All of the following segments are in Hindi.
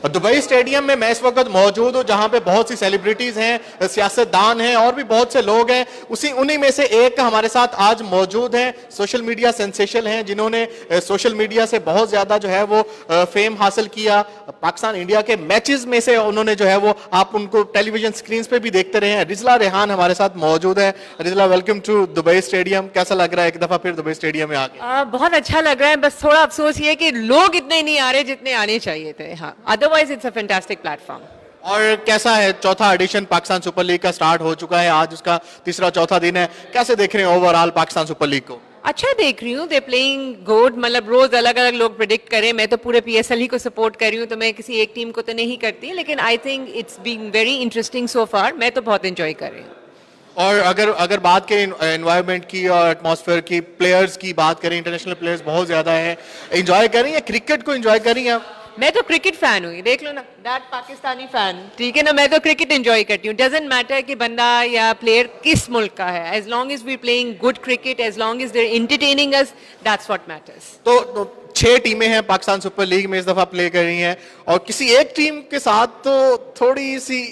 दुबई स्टेडियम में मैं इस वक्त मौजूद हूं जहां पे बहुत सी सेलिब्रिटीज हैं, सियासतदान हैं और भी बहुत से लोग हैं। उन्हीं में से एक हमारे साथ आज मौजूद हैं, सोशल मीडिया सेंसेशन हैं, जिन्होंने सोशल मीडिया से बहुत ज्यादा जो है वो फेम हासिल किया। पाकिस्तान इंडिया के मैचेस में से उन्होंने जो है वो, आप उनको टेलीविजन स्क्रीन पे भी देखते रहे हैं। रिजला रेहान हमारे साथ मौजूद है। रिजला, वेलकम टू दुबई स्टेडियम। कैसा लग रहा है एक दफा फिर दुबई स्टेडियम में आके? बहुत अच्छा लग रहा है, बस थोड़ा अफसोस ये कि लोग इतने नहीं आ रहे जितने आने चाहिए थे। हाँ, otherwise it's a fantastic platform. और कैसा है, चौथा एडिशन पाकिस्तान सुपर लीग का स्टार्ट हो चुका है, आज उसका तीसरा चौथा दिन है। कैसे देख रहे हैं ओवरऑल पाकिस्तान सुपर लीग को? अच्छा देख रही हूँ, दे प्लेइंग गुड। मतलब रोज अलग अलग लोग प्रिडिक्ट करें, मैं तो पूरे पीएसएल ही को सपोर्ट कर रही हूँ, तो मैं किसी एक टीम को तो नहीं करती, लेकिन I think it's being very interesting so far. मैं तो बहुत एंजॉय कर रही हूँ। और अगर बात करें एनवायरनमेंट की और एटमॉस्फेयर की, प्लेयर्स की बात करें, इंटरनेशनल प्लेयर्स बहुत ज्यादा हैं, एंजॉय कर रही हैं क्रिकेट को? एंजॉय कर रही हैं आप? मैं तो क्रिकेट फैन हूँ, देख लो ना, दैट पाकिस्तानी फैन, ठीक है ना। मैं तो क्रिकेट एंजॉय करती हूँ। डजंट मैटर कि बंदा या प्लेयर किस मुल्क का है, as long as we playing good cricket, as long as they're entertaining us, that's what matters. तो 6 टीमें हैं पाकिस्तान सुपर लीग में इस दफा प्ले कर रही हैं, और किसी एक टीम के साथ तो थोड़ी सी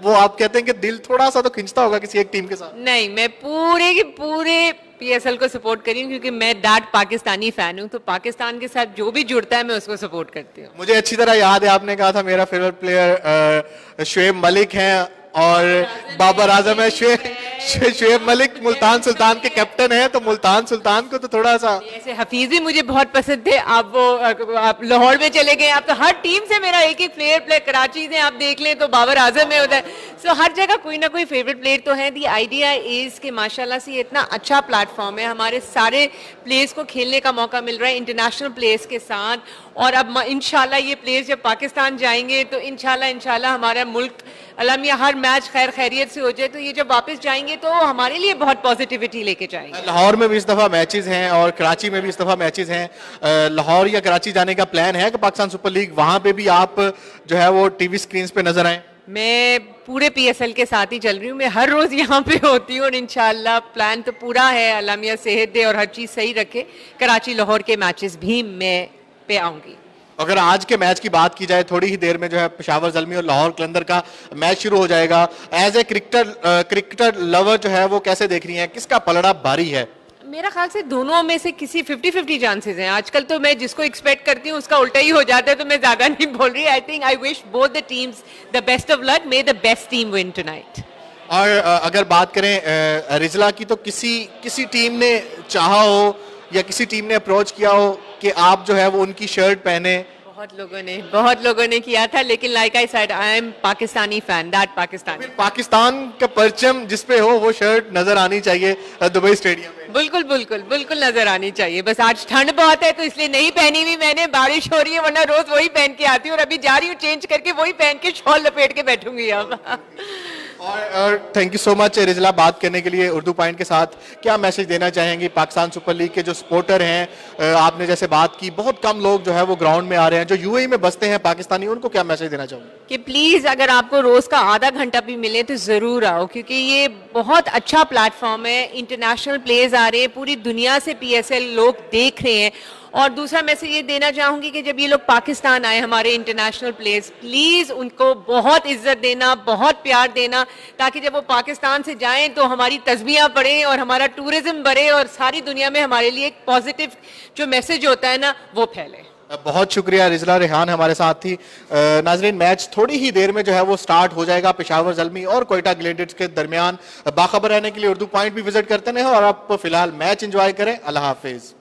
वो, आप कहते हैं कि दिल थोड़ा सा तो खिंचता होगा किसी एक टीम के साथ? नहीं, मैं पूरे के पूरे पीएसएल को सपोर्ट करी हूँ, क्योंकि मैं दैट पाकिस्तानी फैन हूँ। तो पाकिस्तान के साथ जो भी जुड़ता है मैं उसको सपोर्ट करती हूँ। मुझे अच्छी तरह याद है, आपने कहा था मेरा फेवरेट प्लेयर शुएब मलिक है और बाबर आजम है। शुएब मलिक मुल्तान सुल्तान के कैप्टन है, तो मुल्तान सुल्तान को तो थोड़ा सा, ऐसे हफीज भी मुझे बहुत पसंद थे। आप लाहौर में चले गए, आप तो हर टीम से मेरा एक एक प्लेयर कराची से आप देख लें तो बाबर आजम है उधर। सो हर जगह कोई ना कोई फेवरेट प्लेयर तो है। दी आइडिया इज कि माशाल्लाह से इतना अच्छा प्लेटफॉर्म है, हमारे सारे प्लेयर्स को खेलने का मौका मिल रहा है इंटरनेशनल प्लेयर्स के साथ। और अब इंशाल्लाह ये प्लेयर्स जब पाकिस्तान जाएंगे तो इंशाल्लाह हमारा मुल्क अलमिया हर मैच खैर खैरियत से हो जाए, तो ये जब वापस जाएंगे तो हमारे लिए बहुत पॉजिटिविटी लेके जाएंगे। लाहौर में भी इस दफा मैचेस हैं और कराची में भी इस दफा मैचेस हैं। लाहौर या कराची जाने का प्लान है कि पाकिस्तान सुपर लीग वहां पे भी आप जो है वो टीवी स्क्रीन पे नजर आए? मैं पूरे पीएसएल के साथ ही चल रही हूँ, मैं हर रोज यहाँ पे होती हूँ और इंशाल्लाह प्लान तो पूरा है, अल्लाह मियां सेहत दे और हर चीज सही रखे। कराची लाहौर के मैचेस भी मैं पे आऊंगी। अगर आज के मैच की बात की जाए, थोड़ी ही देर में जो है पेशावर ज़ल्मी और लाहौर कलंदर का मैच शुरू हो जाएगा। एज ए क्रिकेटर लवर जो है वो कैसे देख रही हैं, किसका पलड़ा भारी है? मेरा ख्याल से दोनों में से किसी 50-50 चांसेस हैं। आजकल तो मैं जिसको एक्सपेक्ट करती हूँ उसका उल्टा ही हो जाता है, तो मैं ज्यादा नहीं बोल रही। I think I wish both the teams the best of luck, may the best team win tonight. और अगर बात करें रिजला की, तो किसी टीम ने चाहा हो या किसी टीम ने अप्रोच किया हो कि आप जो है वो उनकी शर्ट पहने? बहुत लोगों ने किया था, लेकिन like I said, I am Pakistani fan, that Pakistani. Pakistan का परचम जिस पे हो वो शर्ट नजर आनी चाहिए दुबई स्टेडियम में। बिल्कुल नजर आनी चाहिए। बस आज ठंड बहुत है तो इसलिए नहीं पहनी हुई मैंने, बारिश हो रही है, वरना रोज वही पहन के आती हूँ, और अभी जा रही हूँ चेंज करके वही पहन के शॉल लपेट के बैठूंगी अब। और थैंक यू सो मच रिजला बात करने के लिए उर्दू पॉइंट के साथ। क्या मैसेज देना चाहेंगे पाकिस्तान सुपर लीग के जो सपोर्टर हैं? आपने जैसे बात की, बहुत कम लोग जो है वो ग्राउंड में आ रहे हैं, जो यूएई में बसते हैं पाकिस्तानी, उनको क्या मैसेज देना चाहोगे? कि प्लीज अगर आपको रोज का आधा घंटा भी मिले तो जरूर आओ, क्योंकि ये बहुत अच्छा प्लेटफॉर्म है। इंटरनेशनल प्लेयर्स आ रहे हैं, पूरी दुनिया से पीएसएल लोग देख रहे हैं। और दूसरा मैसेज ये देना चाहूंगी कि जब ये लोग पाकिस्तान आए, हमारे इंटरनेशनल प्लेयर्स, प्लीज उनको बहुत इज्जत देना, बहुत प्यार देना, ताकि जब वो पाकिस्तान से जाएं तो हमारी तस्बीहां पढ़ें और हमारा टूरिज्म बढ़े और सारी दुनिया में हमारे लिए एक पॉजिटिव जो मैसेज होता है ना, वो फैले। बहुत शुक्रिया। रिजला रेहान हमारे साथ थी। नाजरीन, मैच थोड़ी ही देर में जो है वो स्टार्ट हो जाएगा पेशावर ज़ल्मी और कोयटा ग्लेडिएटर्स के दरमियान। बाखबर रहने के लिए उर्दू पॉइंट भी विजिट करते हैं और आप फिलहाल मैच एंजॉय करें। अल्लाह हाफिज।